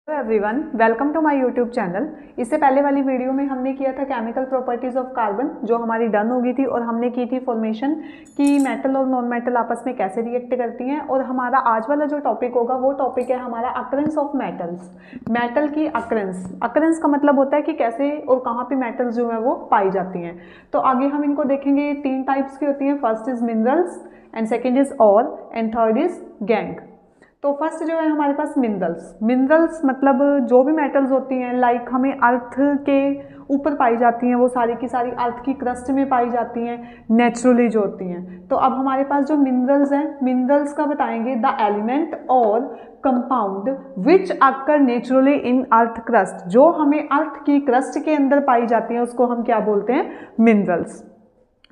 Hello everyone, welcome to my YouTube channel. इससे पहले वाली वीडियो में हमने किया था केमिकल प्रॉपर्टीज़ ऑफ कार्बन, जो हमारी डन हो गई थी, और हमने की थी फॉर्मेशन कि मेटल और नॉन मेटल आपस में कैसे रिएक्ट करती हैं। और हमारा आज वाला जो टॉपिक होगा वो टॉपिक है हमारा अकरेंस ऑफ मेटल्स, मेटल की अकरेंस। अकरेंस का मतलब होता है कि कैसे और कहाँ पे मेटल्स जो है वो पाई जाती हैं। तो आगे हम इनको देखेंगे। तीन टाइप्स की होती हैं, first is minerals and second is or and third is gang. तो फर्स्ट जो है हमारे पास मिनरल्स। मिनरल्स मतलब जो भी मेटल्स होती हैं, लाइक हमें अर्थ के ऊपर पाई जाती हैं, वो सारी की सारी अर्थ की क्रस्ट में पाई जाती हैं नेचुरली जो होती हैं। तो अब हमारे पास जो मिनरल्स हैं, मिनरल्स का बताएंगे द एलिमेंट और compound which occur naturally in earth crust. जो हमें अर्थ की क्रस्ट के अंदर पाई जाती हैं उसको हम क्या बोलते हैं? मिनरल्स।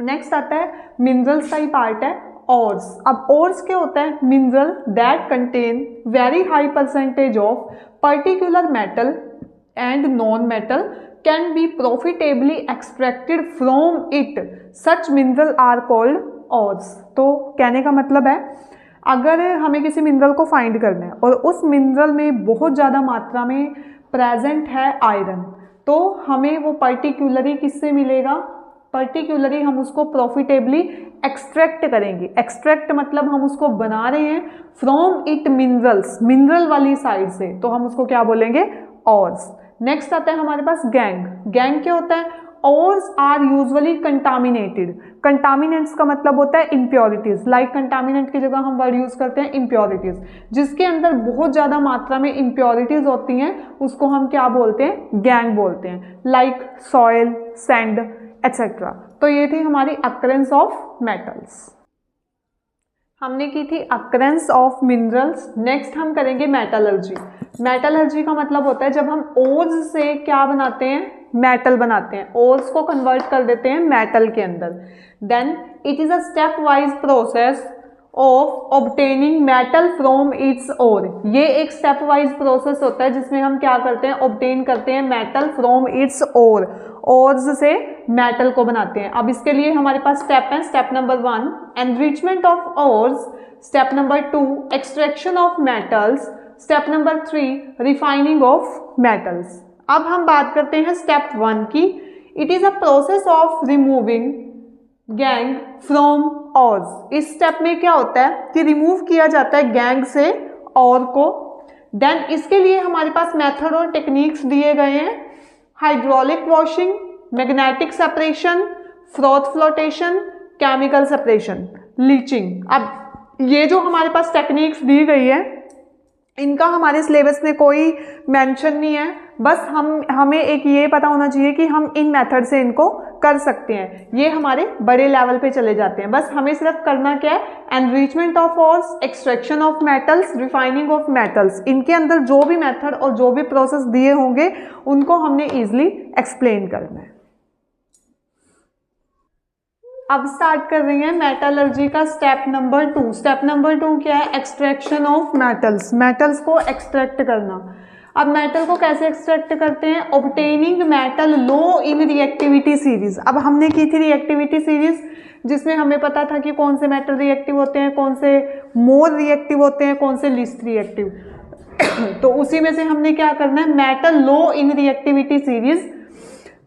नेक्स्ट आता है मिनरल्स का ही पार्ट है ओर्स। अब ओर्स क्या होता है? Mineral that contain very high percentage of particular metal and non metal can be profitably extracted from it, such mineral are called ores. तो कहने का मतलब है, अगर हमें किसी मिनरल को फाइंड करना है और उस मिनरल में बहुत ज़्यादा मात्रा में प्रेजेंट है आयरन, तो हमें वो पर्टिकुलरली किससे मिलेगा? पर्टिकुलरली हम उसको प्रॉफिटेबली एक्सट्रैक्ट करेंगे। एक्सट्रैक्ट मतलब हम उसको बना रहे हैं फ्रॉम इट मिनरल्स, मिनरल वाली साइड से, तो हम उसको क्या बोलेंगे? ऑर्स। नेक्स्ट आता है हमारे पास गैंग। गैंग क्या होता है? ऑर्स आर यूजुअली कंटामिनेटेड। कंटामिनेंट्स का मतलब होता है इम्प्योरिटीज। लाइक कंटामिनेंट की जगह हम वर्ड यूज करते हैं इम्प्योरिटीज। जिसके अंदर बहुत ज्यादा मात्रा में इम्प्योरिटीज होती हैं उसको हम क्या बोलते हैं? गैंग बोलते हैं। Like soil, sand etcetera. तो ये थी हमारी अकरेंस ऑफ मेटल्स। हमने की थी अकरेंस ऑफ मिनरल्स। नेक्स्ट हम करेंगे मेटलर्जी। मेटलर्जी का मतलब होता है जब हम ओर्स से क्या बनाते हैं? मेटल बनाते हैं। ओर्स को कन्वर्ट कर देते हैं मेटल के अंदर। Then it is a step wise process of obtaining metal from its ore. ये एक स्टेप वाइज प्रोसेस होता है जिसमें हम क्या करते हैं? ऑब्टेन करते हैं metal from its ore. Ores से मेटल को बनाते हैं। अब इसके लिए हमारे पास स्टेप है। Step number 1 enrichment of ores, step number 2 extraction of metals, step number 3 refining of metals. अब हम बात करते हैं स्टेप 1 की। It is a process of removing gangue from ores. इस स्टेप में क्या होता है कि रिमूव किया जाता है गैंग से और को। देन इसके लिए हमारे पास मेथड और टेक्निक्स दिए गए हैं। Hydraulic washing, magnetic separation, froth flotation, chemical separation, leaching. अब ये जो हमारे पास टेक्निक्स दी गई है इनका हमारे सिलेबस में कोई मेंशन नहीं है। बस हमें एक ये पता होना चाहिए कि हम इन मेथड से इनको कर सकते हैं। ये हमारे बड़े लेवल पे चले जाते हैं। बस हमें सिर्फ करना क्या है? Enrichment of ores, extraction of metals, refining of metals. इनके अंदर जो भी मेथड और जो भी प्रोसेस दिए होंगे उनको हमने ईजिली एक्सप्लेन करना है। अब स्टार्ट कर रही हैं मेटलर्जी का स्टेप नंबर 2। स्टेप नंबर 2 क्या है? Extraction of metals. मेटल्स को एक्सट्रैक्ट करना। अब मेटल को कैसे एक्सट्रैक्ट करते हैं? Obtaining metal low in reactivity series. अब हमने की थी रिएक्टिविटी सीरीज जिसमें हमें पता था कि कौन से मेटल रिएक्टिव होते हैं, कौन से मोर रिएक्टिव होते हैं, कौन से लीस्ट रिएक्टिव। तो उसी में से हमने क्या करना है? Metal low in reactivity series,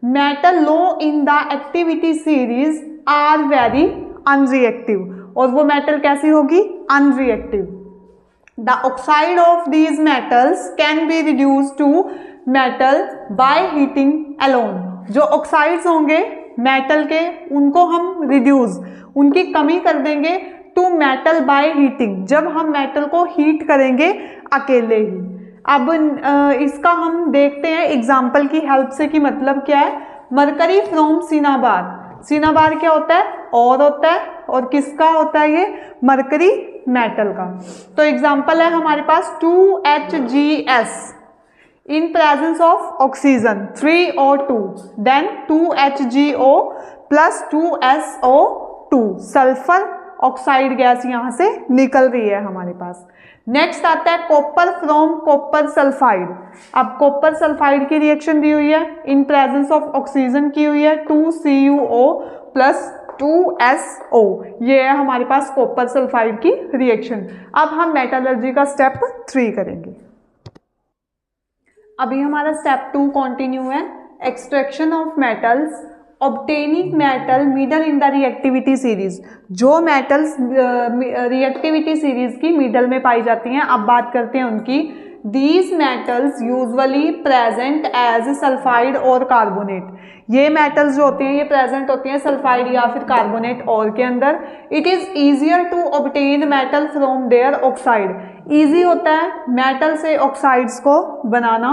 metal low in the activity series are very unreactive. और वो मेटल कैसी होगी? Unreactive. The oxide of these metals can be reduce to metal by heating alone. जो ऑक्साइड्स होंगे मेटल के उनको हम reduce, उनकी कमी कर देंगे टू मेटल बाय हीटिंग, जब हम मेटल को हीट करेंगे अकेले ही। अब इसका हम देखते हैं एग्जाम्पल की हेल्प से कि मतलब क्या है। Mercury from cinnabar. सिनाबार क्या होता है? और होता है। और किसका होता है ये? मरकरी मेटल का। तो एग्जाम्पल है हमारे पास 2HgS in presence of oxygen 3O2, then 2HgO plus 2SO2, sulphur oxide gas यहां से निकल रही है हमारे पास। नेक्स्ट आता है कॉपर फ्रॉम कॉपर सल्फाइड। अब कॉपर सल्फाइड की रिएक्शन दी हुई है, इन प्रेजेंस ऑफ ऑक्सीजन की हुई है 2CuO प्लस 2SO। ये है हमारे पास कॉपर सल्फाइड की रिएक्शन। अब हम मेटलर्जी का स्टेप 3 करेंगे। अभी हमारा स्टेप 2 कंटिन्यू है, extraction of metals, obtaining metal middle in the reactivity series. जो मेटल्स रिएक्टिविटी सीरीज की मिडल में पाई जाती हैं, अब बात करते हैं उनकी। These metals usually present as sulphide और कार्बोनेट। ये मेटल्स जो होते हैं ये प्रेजेंट होती हैं सल्फाइड या फिर कार्बोनेट और के अंदर। It is easier to obtain metal from their oxide. Easy होता है मेटल से ऑक्साइड्स को बनाना।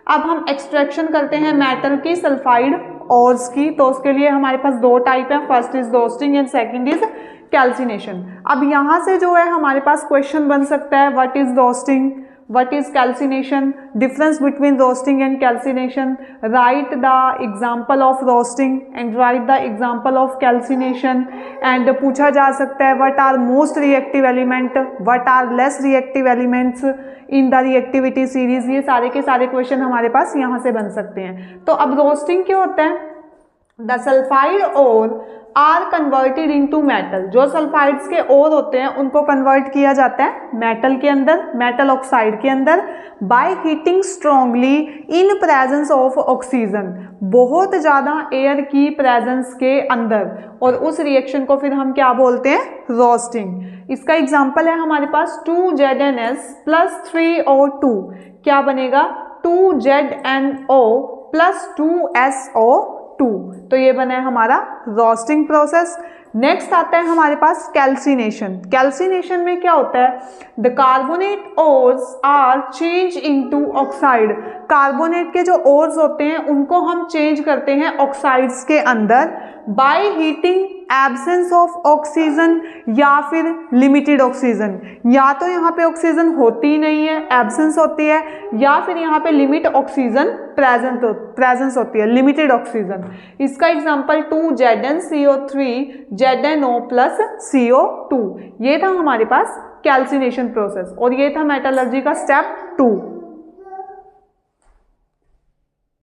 अब हम एक्सट्रैक्शन करते हैं मेटल की सल्फाइड ऑर्स की, तो उसके लिए हमारे पास दो टाइप हैं, first is roasting and second is calcination. अब यहाँ से जो है हमारे पास क्वेश्चन बन सकता है, what is roasting, what is calcination, difference between roasting and calcination, write the example of roasting and write the example of calcination, and पूछा जा सकता है what are most reactive element, what are less reactive elements in the reactivity series। ये सारे के सारे question हमारे पास यहाँ से बन सकते हैं। तो अब रोस्टिंग क्या होता है, the sulphide ore are converted into metal. जो सल्फाइड्स के ओर होते हैं उनको कन्वर्ट किया जाता है मेटल के अंदर, मेटल ऑक्साइड के अंदर, by heating strongly in presence of oxygen, बहुत ज़्यादा एयर की प्रेजेंस के अंदर, और उस रिएक्शन को फिर हम क्या बोलते हैं, रोस्टिंग। इसका एग्जाम्पल है हमारे पास 2ZnS प्लस 3O2, क्या बनेगा 2ZnO प्लस 2SO2, तो ये बना है हमारा रोस्टिंग प्रोसेस। नेक्स्ट आता है हमारे पास कैल्सिनेशन। कैल्सिनेशन में क्या होता है, the carbonate ores are change into oxide. Carbonate के जो ओर्स होते हैं उनको हम चेंज करते हैं ऑक्साइड्स के अंदर by heating absence of oxygen या फिर लिमिटेड ऑक्सीजन। या तो यहाँ पे ऑक्सीजन होती ही नहीं है, एब्सेंस होती है, या फिर यहाँ पे लिमिट ऑक्सीजन प्रेजेंस होती है, लिमिटेड ऑक्सीजन। इसका example 2ZnCO3 ZnO plus CO2, ये था हमारे पास कैल्सिनेशन प्रोसेस, और ये था मेटलर्जी का स्टेप 2।